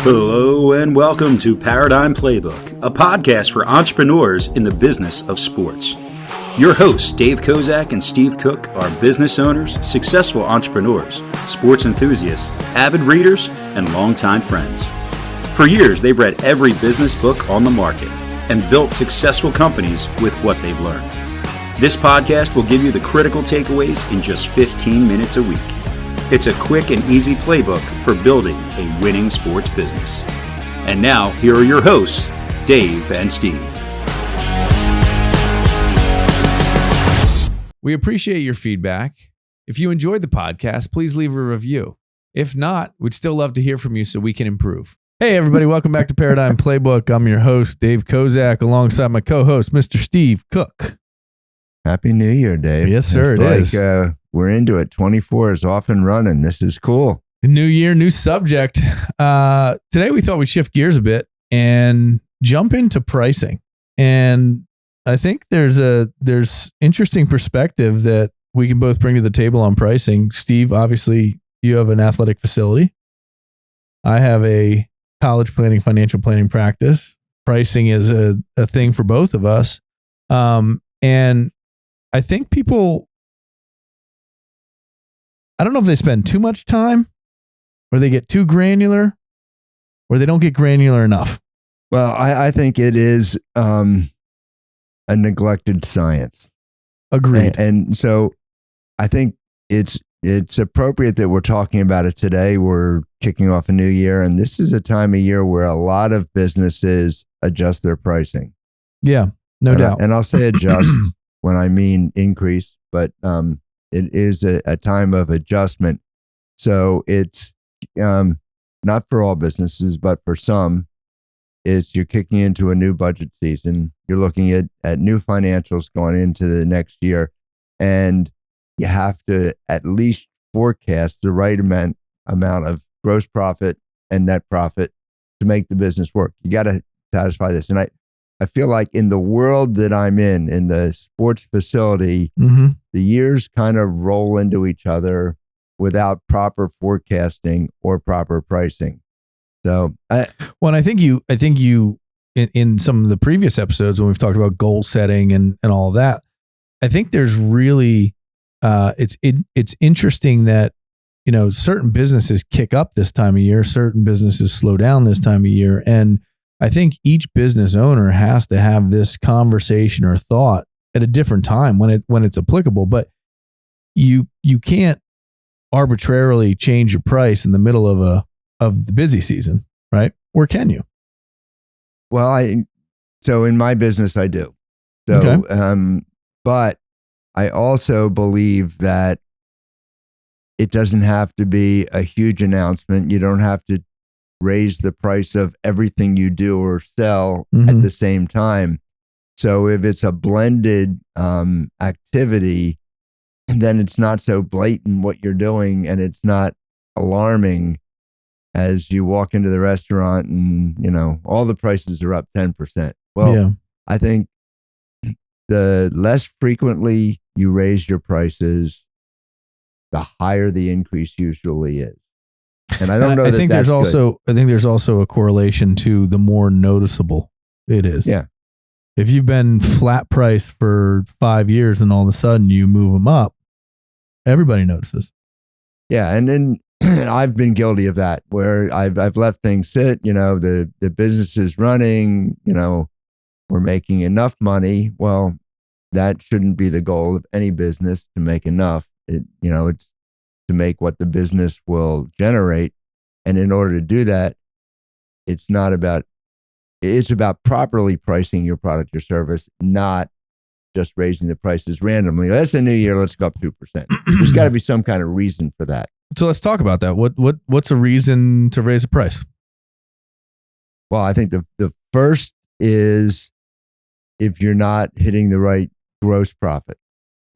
Hello and welcome to Paradigm Playbook, a podcast for entrepreneurs in the business of sports. Your hosts, Dave Kozak and Steve Cook, are business owners, successful entrepreneurs, sports enthusiasts, avid readers, and longtime friends. For years, they've read every business book on the market and built successful companies with what they've learned. This podcast will give you the critical takeaways in just 15 minutes a week. It's a quick and easy playbook for building a winning sports business. And now, here are your hosts, Dave and Steve. We appreciate your feedback. If you enjoyed the podcast, please leave a review. If not, we'd still love to hear from you so we can improve. Hey, everybody. Welcome back to Paradigm Playbook. I'm your host, Dave Kozak, alongside my co-host, Mr. Steve Cook. Happy New Year, Dave. Yes, sir. It is. We're into it. 24 is off and running. This is cool. New year, new subject. Today, we thought we'd shift gears a bit and jump into pricing. And I think there's interesting perspective that we can both bring to the table on pricing. Steve, obviously, you have an athletic facility. I have a college planning, financial planning practice. Pricing is a thing for both of us. And I think people, I don't know if they spend too much time or they get too granular or they don't get granular enough. Well, I think it is a neglected science. Agreed. And so I think it's appropriate that we're talking about it today. We're kicking off a new year, and this is a time of year where a lot of businesses adjust their pricing. Yeah, no doubt. And I'll say adjust when I mean increase, but it is a time of adjustment. So it's not for all businesses, but for some, you're kicking into a new budget season. You're looking at new financials going into the next year, and you have to at least forecast the right amount of gross profit and net profit to make the business work. You got to satisfy this. And I feel like in the world that I'm in the sports facility, the years kind of roll into each other without proper forecasting or proper pricing. So, I think you in some of the previous episodes when we've talked about goal setting and all of that, I think there's really it's interesting that certain businesses kick up this time of year, certain businesses slow down this time of year, and I think each business owner has to have this conversation or thought at a different time when it's applicable. But you can't arbitrarily change your price in the middle of the busy season, right? Or can you? Well, so in my business I do. So, okay. But I also believe that it doesn't have to be a huge announcement. You don't have to raise the price of everything you do or sell at the same time. So if it's a blended activity, then it's not so blatant what you're doing, and it's not alarming as you walk into the restaurant and all the prices are up 10%. Well, yeah. I think the less frequently you raise your prices, the higher the increase usually is. And I don't know. I think there's also a correlation to the more noticeable it is. Yeah. If you've been flat priced for 5 years and all of a sudden you move them up, everybody notices. Yeah, and then I've been guilty of that where I've left things sit. The business is running. We're making enough money. Well, that shouldn't be the goal of any business to make enough. It's to make what the business will generate. And in order to do that, it's about properly pricing your product or service, not just raising the prices randomly. That's a new year. Let's go up 2%. There's got to be some kind of reason for that. So let's talk about that. What's a reason to raise a price? Well, I think the first is if you're not hitting the right gross profit.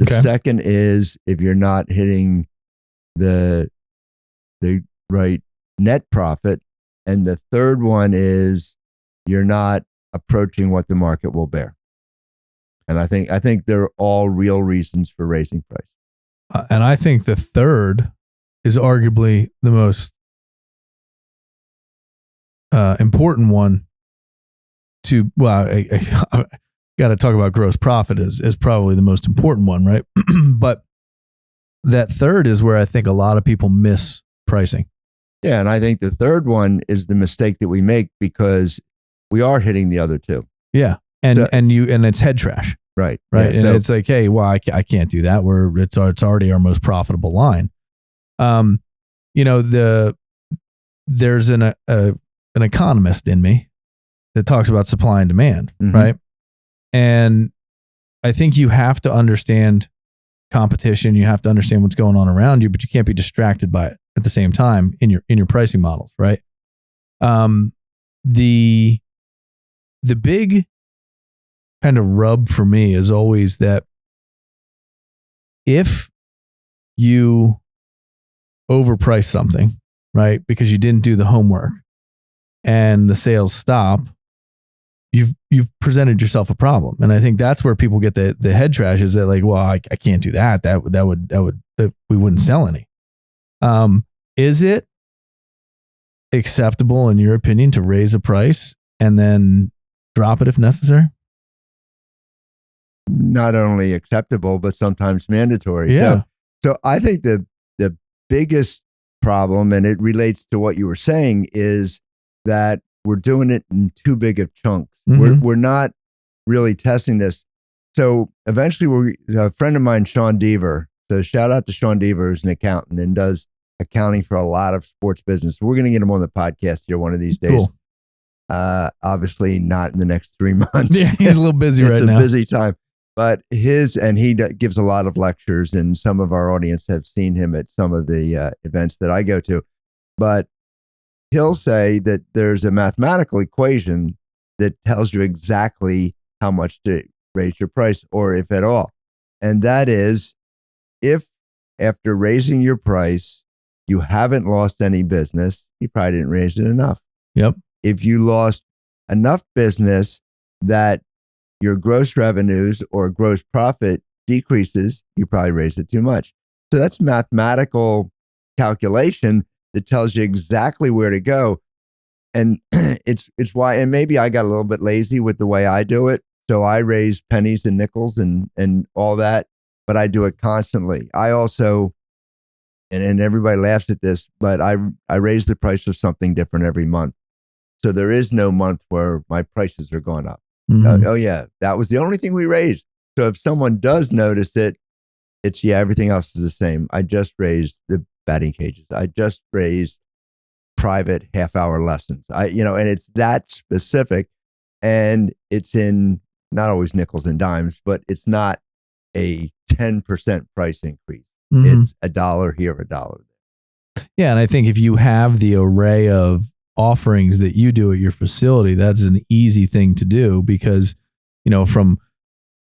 The second is if you're not hitting the right net profit. And the third one is you're not approaching what the market will bear. And I think they're all real reasons for raising price. And I think the third is arguably the most important one to, well, I got to talk about gross profit as probably the most important one, right? But that third is where I think a lot of people miss pricing. Yeah, and I think the third one is the mistake that we make because we are hitting the other two. Yeah, and it's head trash, right? Yeah, and so, it's like, hey, well, I can't do that. It's already our most profitable line. There's an economist in me that talks about supply and demand, right? And I think you have to understand competition. You have to understand what's going on around you, but you can't be distracted by it at the same time in your pricing models, right? The big kind of rub for me is always that if you overprice something, right, because you didn't do the homework and the sales stop, you've presented yourself a problem. And I think that's where people get the head trash, is that like, well, I can't do that. That we wouldn't sell any. Is it acceptable in your opinion to raise a price and then drop it if necessary? Not only acceptable, but sometimes mandatory. Yeah. So I think the biggest problem, and it relates to what you were saying, is that we're doing it in too big of chunks. We're not really testing this. So eventually, a friend of mine, Sean Deaver. So shout out to Sean Deaver, who's an accountant and does accounting for a lot of sports business. We're going to get him on the podcast here one of these days. Cool. Obviously not in the next 3 months. Yeah, he's a little busy right now. It's a busy time. But he gives a lot of lectures, and some of our audience have seen him at some of the events that I go to. But he'll say that there's a mathematical equation that tells you exactly how much to raise your price, or if at all. And that is, if after raising your price, you haven't lost any business, you probably didn't raise it enough. Yep. If you lost enough business that your gross revenues or gross profit decreases, you probably raised it too much. So that's mathematical calculation that tells you exactly where to go. And it's why, and maybe I got a little bit lazy with the way I do it. So I raise pennies and nickels and all that, but I do it constantly. I also, and everybody laughs at this, but I raise the price of something different every month. So there is no month where my prices are going up. Oh yeah, that was the only thing we raised. So if someone does notice it, it's, yeah, everything else is the same. I just raised the batting cages. I just raised private half-hour lessons. And it's that specific, and it's in not always nickels and dimes, but it's not a 10% price increase. It's $1 here, $1 there. Yeah, and I think if you have the array of offerings that you do at your facility, that's an easy thing to do, because from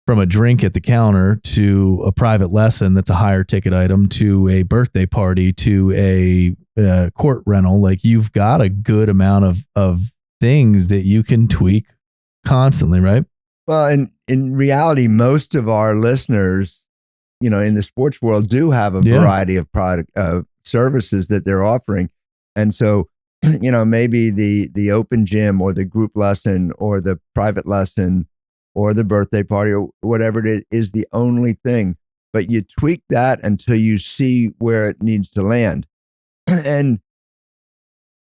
a drink at the counter to a private lesson that's a higher ticket item to a birthday party to a court rental, like you've got a good amount of things that you can tweak constantly, right? Well, in reality, most of our listeners, in the sports world, do have a variety of product services that they're offering, and so maybe the open gym or the group lesson or the private lesson or the birthday party or whatever it is the only thing, but you tweak that until you see where it needs to land. And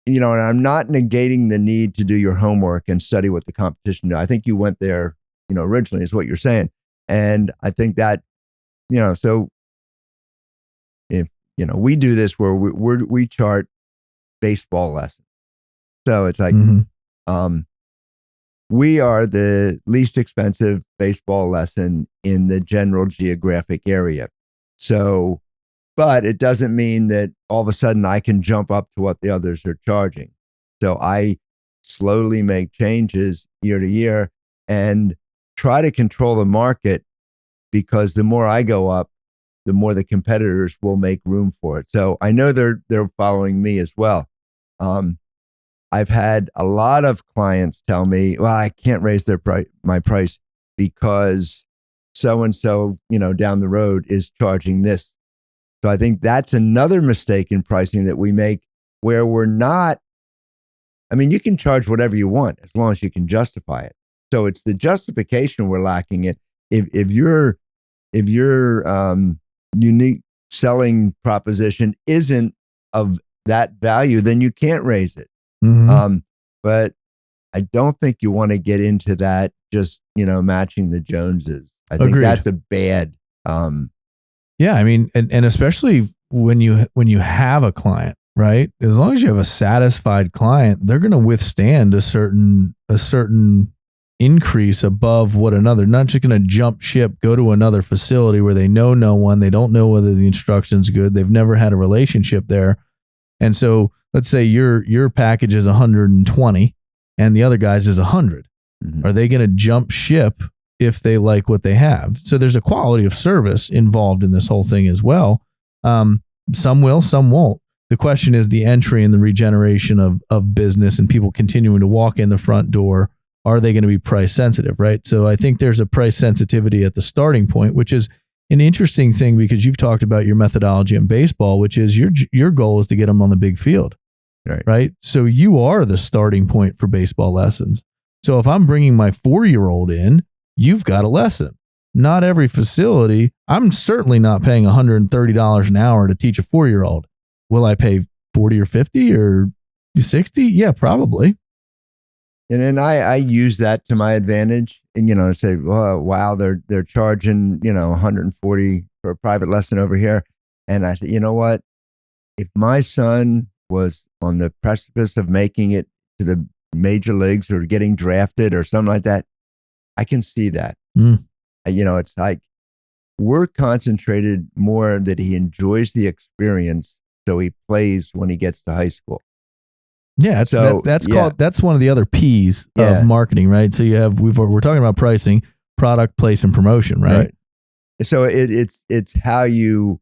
I'm not negating the need to do your homework and study what the competition do. I think you went there, originally, is what you're saying. And I think that, so if, we do this where we chart baseball lessons. So it's like, we are the least expensive baseball lesson in the general geographic area. So, but it doesn't mean that all of a sudden I can jump up to what the others are charging. So I slowly make changes year to year and try to control the market, because the more I go up, the more the competitors will make room for it. So I know they're following me as well. I've had a lot of clients tell me, well, I can't raise my price because so-and-so, down the road is charging this. So I think that's another mistake in pricing that we make, where we're not I mean, you can charge whatever you want as long as you can justify it. So it's the justification we're lacking it. If your unique selling proposition isn't of that value, then you can't raise it. Mm-hmm. But I don't think you want to get into that just, matching the Joneses. I think Agreed. that's a bad. Yeah, I mean, and especially when you have a client, right? As long as you have a satisfied client, they're going to withstand a certain increase above what another. Not just going to jump ship, go to another facility where they know no one, they don't know whether the instruction's good, they've never had a relationship there, and so let's say your package is 120 and the other guy's is 100. Mm-hmm. Are they going to jump ship if they like what they have? So there's a quality of service involved in this whole thing as well. Some will, some won't. The question is the entry and the regeneration of business and people continuing to walk in the front door. Are they going to be price sensitive, right? So I think there's a price sensitivity at the starting point, which is an interesting thing because you've talked about your methodology in baseball, which is your goal is to get them on the big field, right? So you are the starting point for baseball lessons. So if I'm bringing my 4-year-old in, you've got a lesson. Not every facility. I'm certainly not paying $130 an hour to teach a 4-year-old. Will I pay 40 or 50 or 60? Yeah, probably. And then I use that to my advantage and, say, well, wow, they're charging, 140 for a private lesson over here. And I said, you know what? If my son was on the precipice of making it to the major leagues or getting drafted or something like that, I can see that. It's like we're concentrated more that he enjoys the experience. So he plays when he gets to high school. Yeah, that's one of the other P's of marketing, right? So we're talking about pricing, product, place, and promotion, right? So it's how you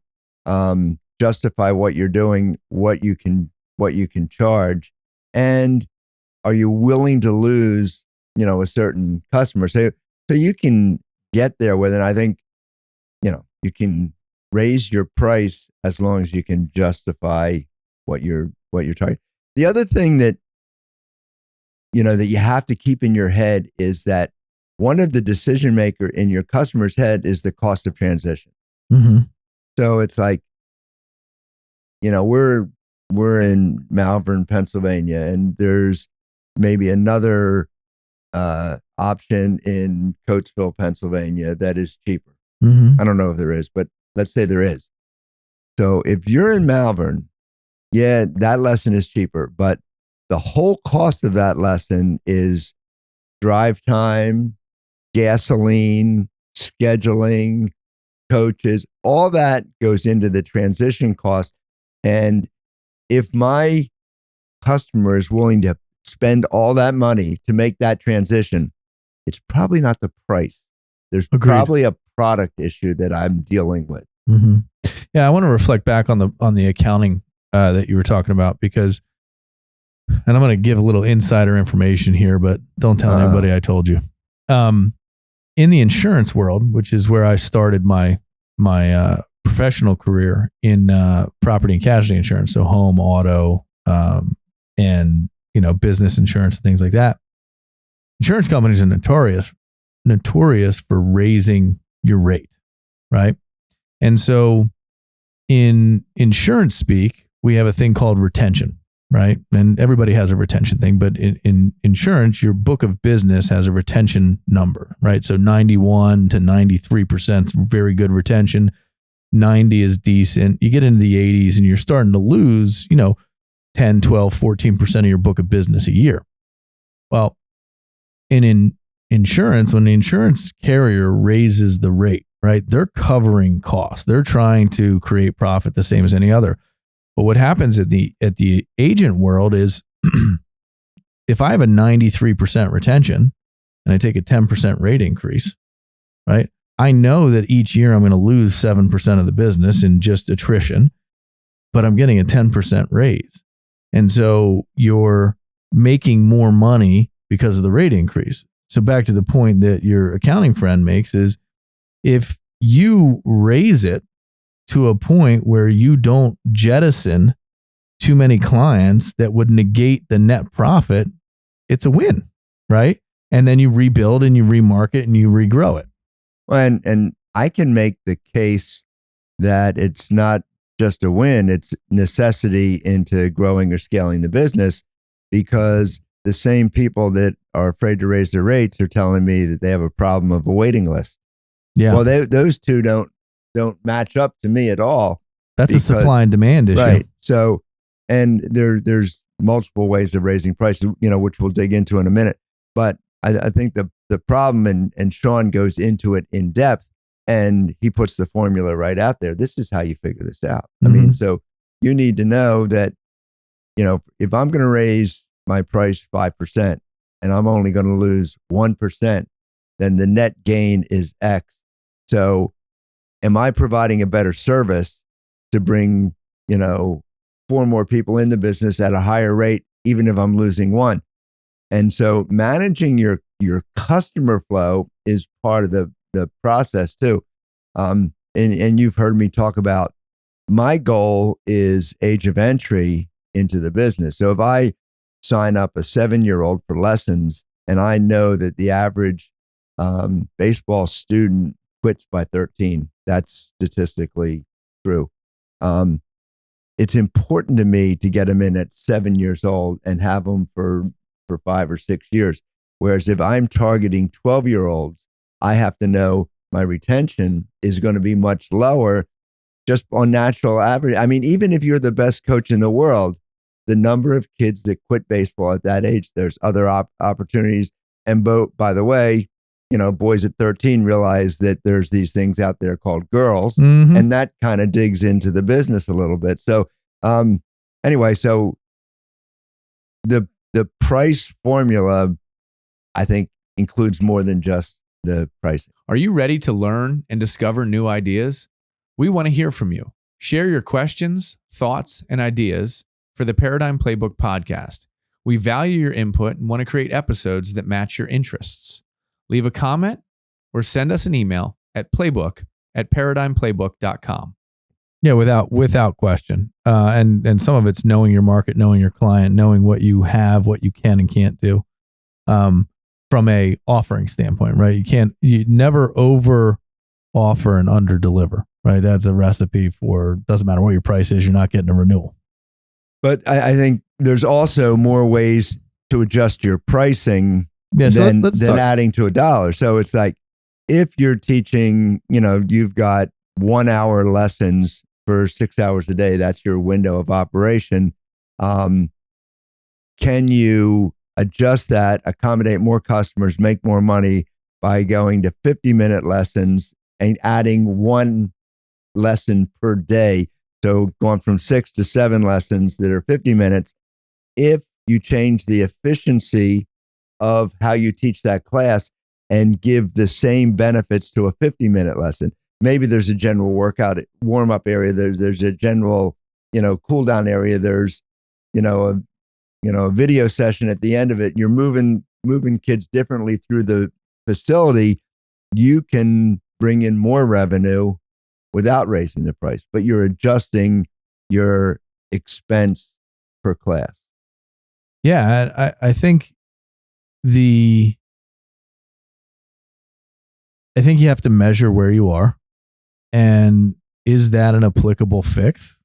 justify what you're doing, what you can charge, and are you willing to lose, a certain customer? So you can get there with it. I think, you can raise your price as long as you can justify what you're targeting. The other thing that, that you have to keep in your head is that one of the decision maker in your customer's head is the cost of transition. Mm-hmm. So it's like, we're in Malvern, Pennsylvania, and there's maybe another option in Coatesville, Pennsylvania that is cheaper. Mm-hmm. I don't know if there is, but let's say there is. So if you're in Malvern, yeah, that lesson is cheaper, but the whole cost of that lesson is drive time, gasoline, scheduling, coaches, all that goes into the transition cost. And if my customer is willing to spend all that money to make that transition, it's probably not the price. There's probably a product issue that I'm dealing with. Mm-hmm. Yeah, I want to reflect back on the accounting that you were talking about because, and I'm going to give a little insider information here, but don't tell anybody I told you. In the insurance world, which is where I started my professional career in property and casualty insurance, so home, auto, and business insurance and things like that. Insurance companies are notorious for raising your rate, right? And so in insurance speak, we have a thing called retention, right? And everybody has a retention thing, but in insurance, your book of business has a retention number, right? So 91 to 93% is very good retention. 90 is decent. You get into the 80s and you're starting to lose, 10, 12, 14% of your book of business a year. Well, in insurance, when the insurance carrier raises the rate, right, they're covering costs. They're trying to create profit the same as any other. But what happens at the agent world is if I have a 93% retention and I take a 10% rate increase, right, I know that each year I'm going to lose 7% of the business in just attrition, but I'm getting a 10% raise. And so you're making more money because of the rate increase. So back to the point that your accounting friend makes is if you raise it to a point where you don't jettison too many clients that would negate the net profit, it's a win, right? And then you rebuild and you remarket and you regrow it. Well, and I can make the case that it's not just a win, it's necessity into growing or scaling the business, because the same people that are afraid to raise their rates are telling me that they have a problem of a waiting list. Yeah. Well, those two don't match up to me at all. That's a supply and demand issue. Right. So, and there's multiple ways of raising prices, which we'll dig into in a minute. But I think the problem, and Sean goes into it in depth, and he puts the formula right out there. This is how you figure this out. I mean, so you need to know that, if I'm going to raise my price 5% and I'm only going to lose 1%, then the net gain is X. So am I providing a better service to bring, 4 more people in the business at a higher rate, even if I'm losing 1? And so managing your customer flow is part of the process too. And you've heard me talk about, my goal is age of entry into the business. So if I sign up a 7-year-old for lessons, and I know that the average baseball student quits by 13, that's statistically true. It's important to me to get them in at 7 years old and have them for 5 or 6 years. Whereas if I'm targeting 12-year-olds, I have to know my retention is going to be much lower just on natural average. I mean, even if you're the best coach in the world, the number of kids that quit baseball at that age, there's other opportunities. And by the way, boys at 13 realize that there's these things out there called girls, and that kind of digs into the business a little bit. So anyway, so the price formula, I think, includes more than just the pricing. Are you ready to learn and discover new ideas? We want to hear from you. Share your questions, thoughts, and ideas for the Paradigm Playbook podcast. We value your input and want to create episodes that match your interests. Leave a comment or send us an email at playbook@paradigmplaybook.com. Yeah, without question. And some of it's knowing your market, knowing your client, knowing what you have, what you can and can't do. From a offering standpoint, right? You never over offer and under deliver, right? That's a recipe for, doesn't matter what your price is, you're not getting a renewal. But I think there's also more ways to adjust your pricing than adding to $1. So it's like, if you're teaching, you've got 1 hour lessons for 6 hours a day, that's your window of operation. Can you adjust that, accommodate more customers, make more money by going to 50-minute lessons and adding 1 lesson per day? So going from 6 to 7 lessons that are 50 minutes. If you change the efficiency of how you teach that class and give the same benefits to a 50-minute lesson, maybe there's a general workout warm-up area. There's a general, cool down area. There's, a video session at the end of it. You're moving kids differently through the facility. You can bring in more revenue without raising the price, but you're adjusting your expense per class. Yeah, I think you have to measure where you are, and is that an applicable fix?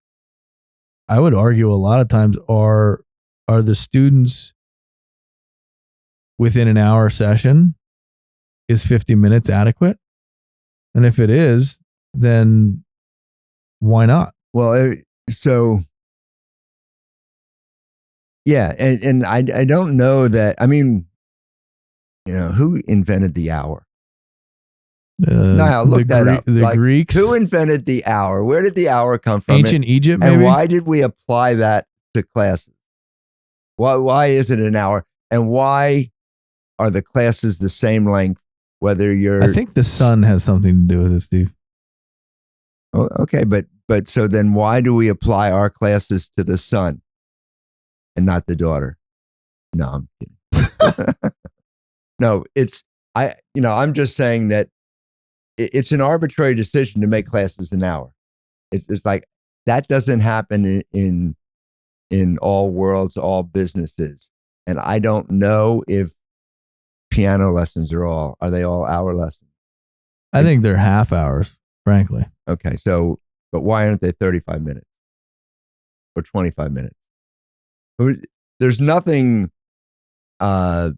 I would argue a lot of times are the students within an hour session, is 50 minutes adequate? And if it is, then why not? Well, yeah. And I don't know that, I mean, who invented the hour? Now look that up. The Greeks. Who invented the hour? Where did the hour come from? Ancient Egypt, maybe? And why did we apply that to classes? Why is it an hour? And why are the classes the same length, whether you're... I think the sun has something to do with it, Steve. Oh, okay, but so then why do we apply our classes to the son and not the daughter? No, I'm kidding. No, I'm just saying that it's an arbitrary decision to make classes an hour. It's like, that doesn't happen in in all worlds, all businesses. And I don't know if piano lessons are they all hour lessons? I think they're half hours, frankly. Okay. So, but why aren't they 35 minutes or 25 minutes? There's nothing, I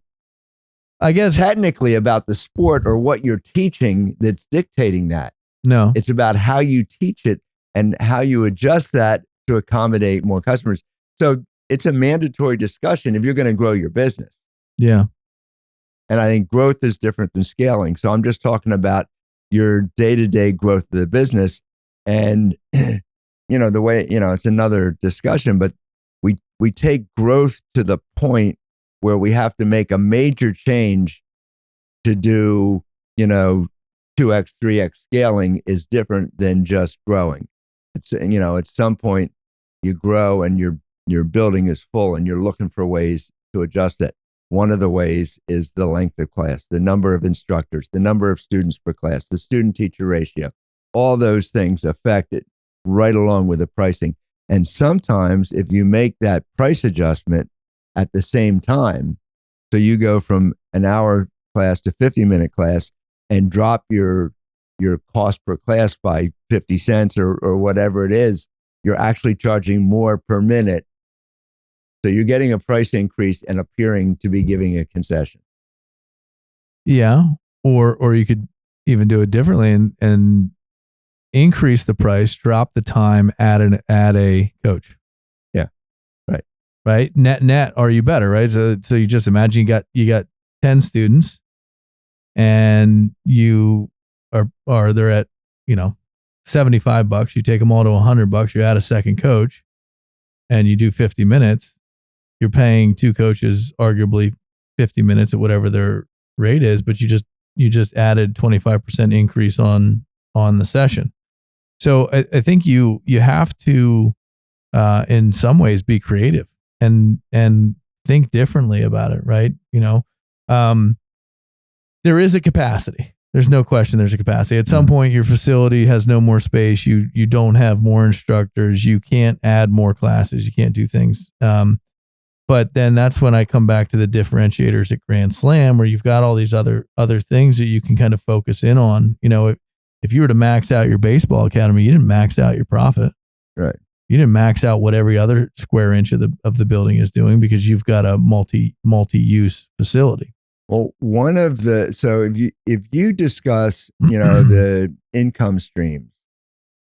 guess, technically about the sport or what you're teaching that's dictating that. no. It's about how you teach it and how you adjust that to accommodate more customers. So it's a mandatory discussion if you're going to grow your business. Yeah. And I think growth is different than scaling. So I'm just talking about your day-to-day growth of the business. And, the way, it's another discussion, but we take growth to the point where we have to make a major change to do, 2x, 3x scaling is different than just growing. It's, at some point you grow and your building is full and you're looking for ways to adjust it. One of the ways is the length of class, the number of instructors, the number of students per class, the student-teacher ratio. All those things affect it right along with the pricing. And sometimes if you make that price adjustment at the same time, so you go from an hour class to 50-minute class and drop your cost per class by 50 cents or whatever it is, you're actually charging more per minute. So you're getting a price increase and appearing to be giving a concession. Yeah. Or you could even do it differently and increase the price, drop the time, add a coach. Yeah. Right. Right. Net, are you better? Right. So you just imagine you got 10 students and you are they're at, $75. You take them all to $100. You add a second coach and you do 50 minutes. You're paying two coaches arguably 50 minutes at whatever their rate is, but you just added 25% increase on the session. So I think you have to, in some ways, be creative and think differently about it, right? There is a capacity. There's no question there's a capacity. At some point, your facility has no more space. You don't have more instructors. You can't add more classes. You can't do things. But then that's when I come back to the differentiators at Grand Slam, where you've got all these other things that you can kind of focus in on. If you were to max out your baseball academy, you didn't max out your profit. Right. You didn't max out what every other square inch of the building is doing because you've got a multi-use facility. Well, so if you discuss, the income streams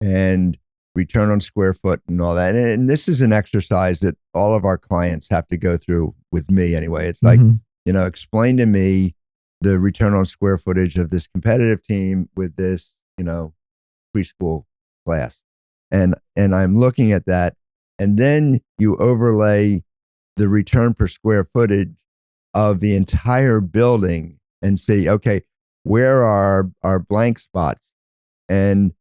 and return on square foot and all that, and this is an exercise that all of our clients have to go through with me anyway. It's like, explain to me the return on square footage of this competitive team with this, preschool class. And I'm looking at that. And then you overlay the return per square footage of the entire building and say, okay, where are our blank spots? And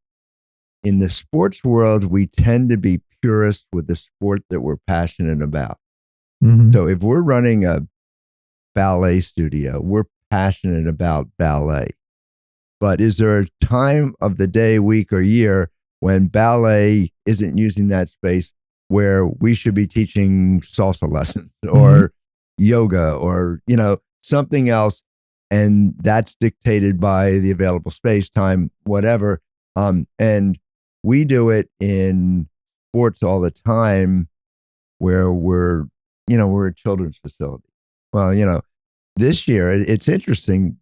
in the sports world, we tend to be purists with the sport that we're passionate about. Mm-hmm. So if we're running a ballet studio, we're passionate about ballet. But is there a time of the day, week, or year when ballet isn't using that space where we should be teaching salsa lessons or yoga or, something else? And that's dictated by the available space, time, whatever. And we do it in sports all the time where we're a children's facility. Well, this year it's interesting,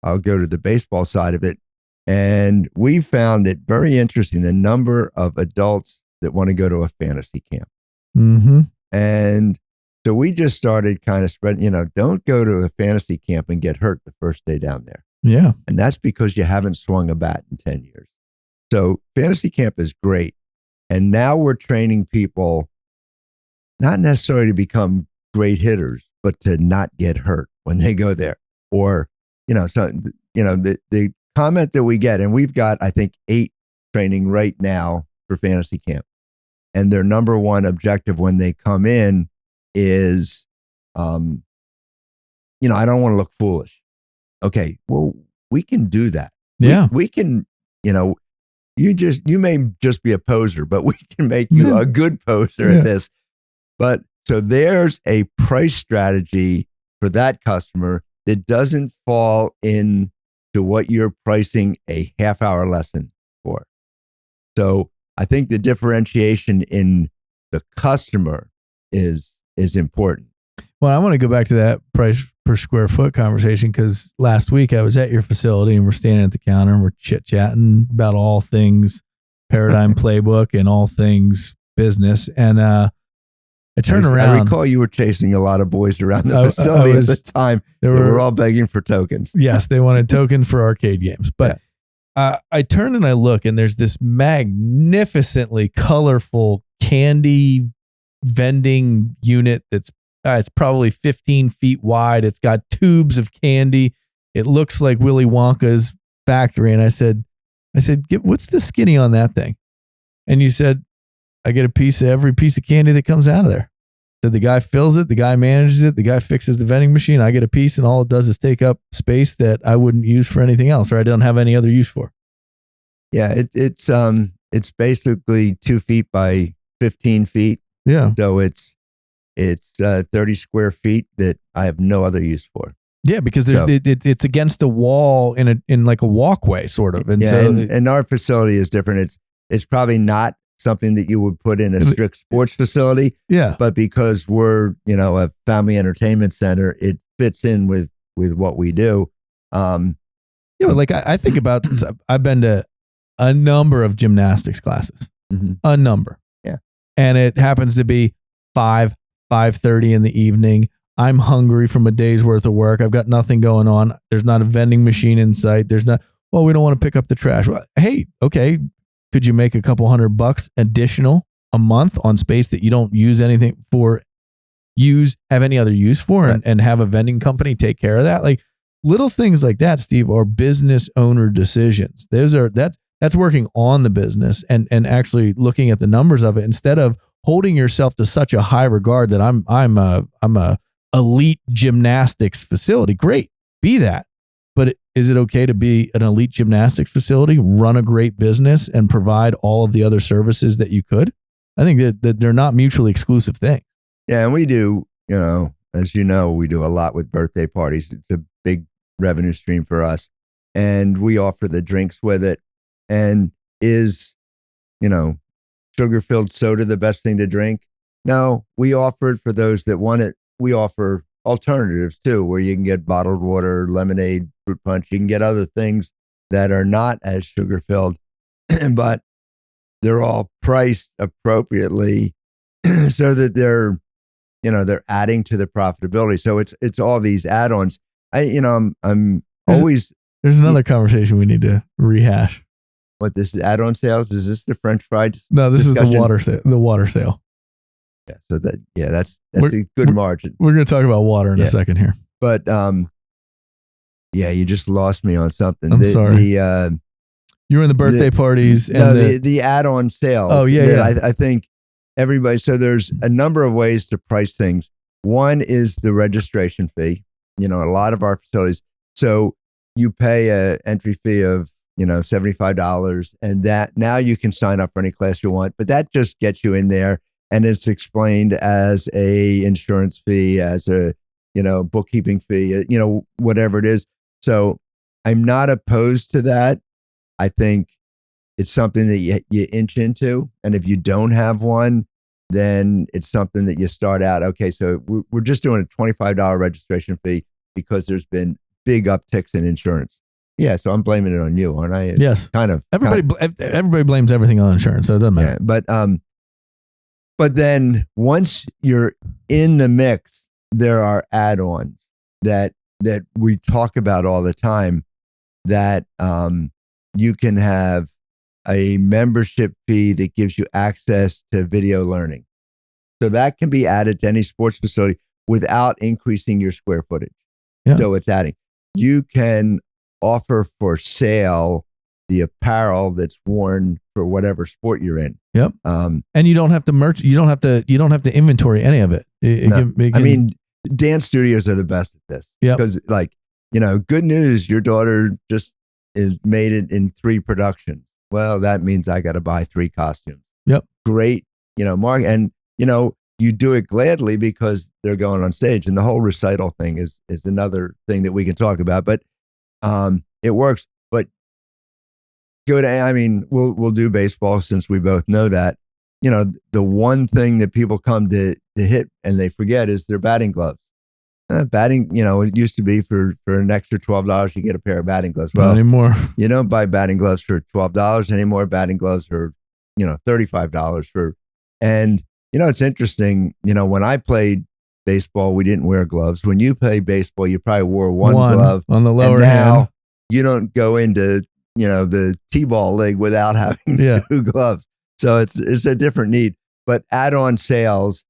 I'll go to the baseball side of it. And we found it very interesting, the number of adults that want to go to a fantasy camp. Mm-hmm. And so we just started kind of spreading, don't go to a fantasy camp and get hurt the first day down there. Yeah. And that's because you haven't swung a bat in 10 years. So fantasy camp is great. And now we're training people not necessarily to become great hitters, but to not get hurt when they go there. Or, the comment that we get, and we've got, I think, 8 training right now for fantasy camp. And their number one objective when they come in is, I don't want to look foolish. Okay, well, we can do that. Yeah. We can, you may just be a poser, but we can make you a good poser at this. But so there's a price strategy for that customer that doesn't fall into what you're pricing a half-hour lesson for. So I think the differentiation in the customer is important. Well, I want to go back to that price per square foot conversation, because last week I was at your facility and we're standing at the counter and we're chit-chatting about all things Paradigm Playbook and all things business. And I turned around. I recall you were chasing a lot of boys around the facility at the time. They were all begging for tokens. Yes, they wanted tokens for arcade games. But I turn and I look, and there's this magnificently colorful candy vending unit that's it's probably 15 feet wide. It's got tubes of candy. It looks like Willy Wonka's factory. And I said, what's the skinny on that thing? And you said, I get a piece of every piece of candy that comes out of there. So the guy fills it, the guy manages it, the guy fixes the vending machine. I get a piece, and all it does is take up space that I wouldn't use for anything else, or I don't have any other use for. Yeah, it's basically 2 feet by 15 feet. Yeah. So it's 30 square feet that I have no other use for. Yeah, because it's against a wall in like a walkway sort of. And and our facility is different. It's probably not something that you would put in a strict sports facility. Yeah. But because we're, a family entertainment center, it fits in with what we do. But like I think about, I've been to a number of gymnastics classes, a number. Yeah. And it happens to be 5:30 in the evening. I'm hungry from a day's worth of work. I've got nothing going on. There's not a vending machine in sight. We don't want to pick up the trash. Well, hey, okay. Could you make a couple $100 additional a month on space that you don't use anything for, have any other use for, and have a vending company take care of that? Like little things like that, Steve, are business owner decisions. That's working on the business and actually looking at the numbers of it, instead of holding yourself to such a high regard that I'm a elite gymnastics facility. Great, be that. But is it okay to be an elite gymnastics facility, run a great business, and provide all of the other services that you could? I think that they're not mutually exclusive things. Yeah, and we do, as you know, we do a lot with birthday parties. It's a big revenue stream for us. And we offer the drinks with it. And is, sugar-filled soda the best thing to drink? No, we offer it for those that want it. We offer alternatives too, where you can get bottled water, lemonade, fruit punch. You can get other things that are not as sugar-filled, but they're all priced appropriately so that they're adding to the profitability. So it's all these add-ons. I'm always. There's another conversation we need to rehash. What, this is add-on sales? Is this the French fries? No, this discussion? is the water sale. Yeah. So that's a good margin. We're going to talk about water in a second here. But you just lost me on something. I'm sorry. You were in the birthday parties. And the add-on sales. Oh yeah. I think everybody. So there's a number of ways to price things. One is the registration fee. A lot of our facilities. So you pay a entry fee of $75, and that now you can sign up for any class you want. But that just gets you in there, and it's explained as a insurance fee, as a bookkeeping fee, whatever it is. So I'm not opposed to that. I think it's something that you inch into, and if you don't have one, then it's something that you start out. Okay, so we're just doing a $25 registration fee because there's been big upticks in insurance. Yeah, so I'm blaming it on you, aren't I? Yes, kind of. Everybody blames everything on insurance, so it doesn't matter. Yeah, but then once you're in the mix, there are add-ons that we talk about all the time. That you can have a membership fee that gives you access to video learning. So that can be added to any sports facility without increasing your square footage. Yeah. So it's adding. You can offer for sale the apparel that's worn for whatever sport you're in. Yep. And you don't have to you don't have to inventory any of it. I mean, dance studios are the best at this. Yeah. Because good news, your daughter just made it in 3 productions. Well, that means I got to buy 3 costumes. Yep. Great, Mark, and you do it gladly because they're going on stage, and the whole recital thing is another thing that we can talk about. But it works. But we'll do baseball since we both know that. The one thing that people come to hit and they forget is their batting gloves. Batting, it used to be for an extra $12 you get a pair of batting gloves. Well, not anymore. You don't buy batting gloves for $12 anymore. Batting gloves are, $35 for, and it's interesting. When I played baseball, we didn't wear gloves. When you play baseball, you probably wore one glove on the lower and now hand. You don't go into the T-ball league without having 2 gloves. So it's a different need. But add-on sales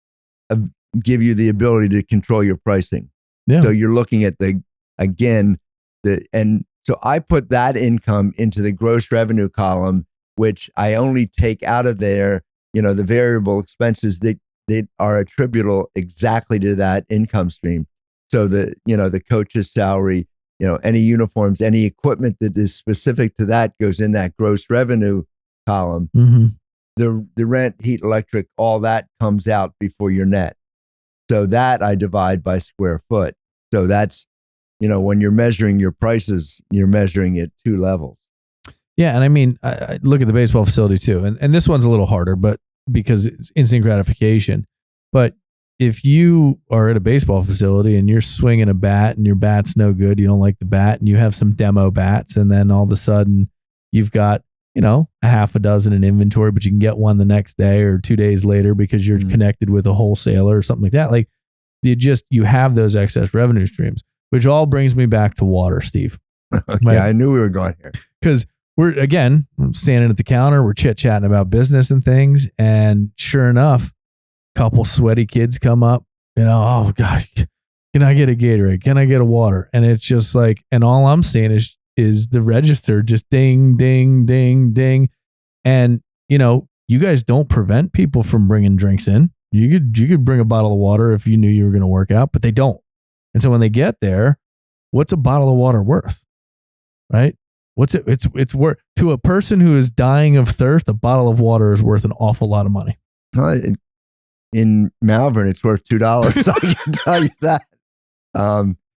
give you the ability to control your pricing. Yeah. So you're looking at and so I put that income into the gross revenue column, which I only take out of there, the variable expenses that are attributable exactly to that income stream. So the coach's salary, any uniforms, any equipment that is specific to that goes in that gross revenue column. Mm-hmm. The rent, heat, electric, all that comes out before your net. So that I divide by square foot. So that's, when you're measuring your prices, you're measuring at 2 levels. Yeah. And I look at the baseball facility too. And this one's a little harder, but because it's instant gratification. But if you are at a baseball facility and you're swinging a bat and your bat's no good, you don't like the bat, and you have some demo bats, and then all of a sudden you've got, a half a dozen in inventory, but you can get one the next day or 2 days later because you're connected with a wholesaler or something like that. Like you have those excess revenue streams, which all brings me back to water, Steve. Okay, right? I knew we were going here. Because we're standing at the counter, we're chit-chatting about business and things, and sure enough, a couple sweaty kids come up, oh gosh, can I get a Gatorade? Can I get a water? And it's just like, and all I'm seeing is the register just ding, ding, ding, ding. And, you guys don't prevent people from bringing drinks in. You could bring a bottle of water if you knew you were going to work out, but they don't. And so when they get there, what's a bottle of water worth? Right? What's it? It's worth, to a person who is dying of thirst, a bottle of water is worth an awful lot of money. In Malvern, it's worth $2. I can tell you that.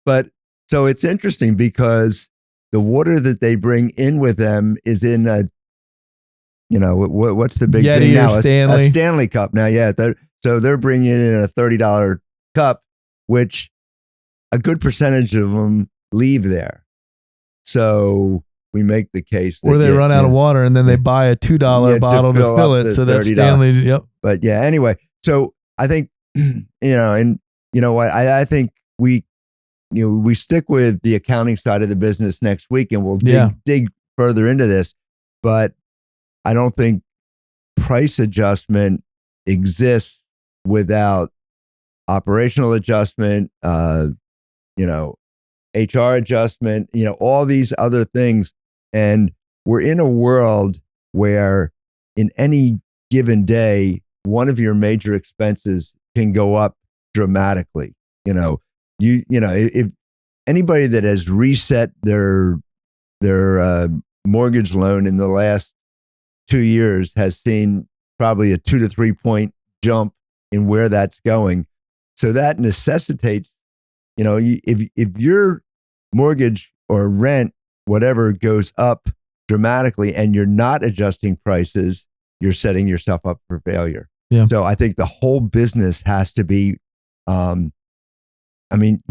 But so it's interesting because the water that they bring in with them is in a, what's the big Yeti thing now? Stanley. A Stanley cup now. Yeah. So they're bringing in a $30 cup, which a good percentage of them leave there. So we make the case that, or they run out of water and then they buy a $2 bottle to fill it. So that's Stanley. Yep. But yeah, anyway, so I think, and you know what, I think we stick with the accounting side of the business next week, and we'll dig further into this. But I don't think price adjustment exists without operational adjustment, HR adjustment, all these other things. And we're in a world where in any given day, one of your major expenses can go up dramatically. If anybody that has reset their mortgage loan in the last 2 years has seen probably a 2 to 3 point jump in where that's going. So that necessitates, if your mortgage or rent, whatever, goes up dramatically and you're not adjusting prices, you're setting yourself up for failure. Yeah. So I think the whole business has to be, you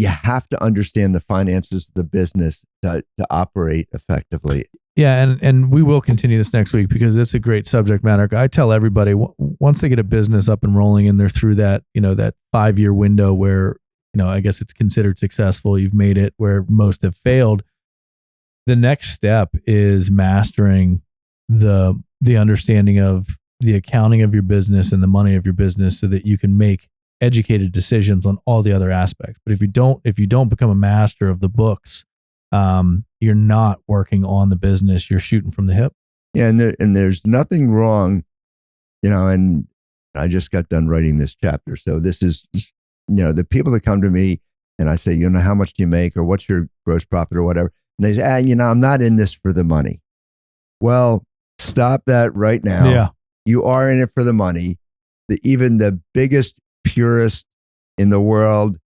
have to understand the finances of the business to operate effectively. Yeah, and we will continue this next week because it's a great subject matter. I tell everybody once they get a business up and rolling and they're through that, that 5-year window where, I guess it's considered successful, you've made it, where most have failed. The next step is mastering the understanding of the accounting of your business and the money of your business so that you can make educated decisions on all the other aspects. But if you don't become a master of the books, you're not working on the business. You're shooting from the hip. Yeah. And there's nothing wrong, and I just got done writing this chapter. So this is, the people that come to me and I say, how much do you make, or what's your gross profit or whatever. And they say, I'm not in this for the money. Well, Stop that right now. Yeah. You are in it for the money. Even the biggest purist in the world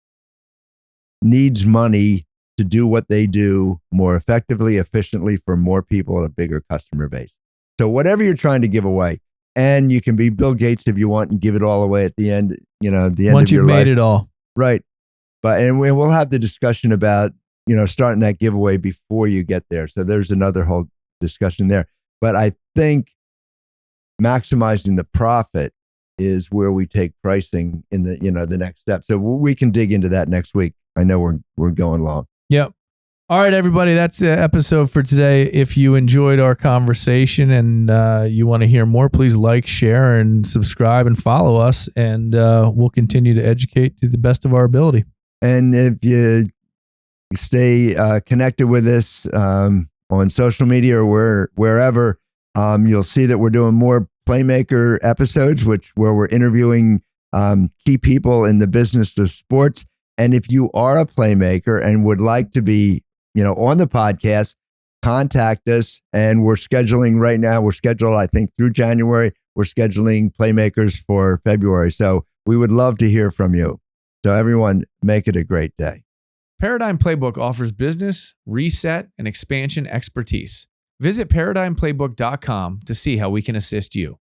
needs money to do what they do more effectively, efficiently for more people and a bigger customer base. So whatever you're trying to give away, and you can be Bill Gates if you want and give it all away at the end, the end Once of your you've life. made it all. Right. And we'll have the discussion about, starting that giveaway before you get there. So there's another whole discussion there. But I think maximizing the profit is where we take pricing in the next step. So we can dig into that next week. I know we're going long. Yep. All right, everybody. That's the episode for today. If you enjoyed our conversation and you want to hear more, please like, share, and subscribe and follow us. And we'll continue to educate to the best of our ability. And if you stay connected with us on social media or wherever, you'll see that we're doing more Playmaker episodes, where we're interviewing key people in the business of sports. And if you are a playmaker and would like to be, on the podcast, contact us. And we're scheduling right now. We're scheduled, I think, through January. We're scheduling playmakers for February. So we would love to hear from you. So everyone, make it a great day. Paradigm Playbook offers business, reset, and expansion expertise. Visit ParadigmPlaybook.com to see how we can assist you.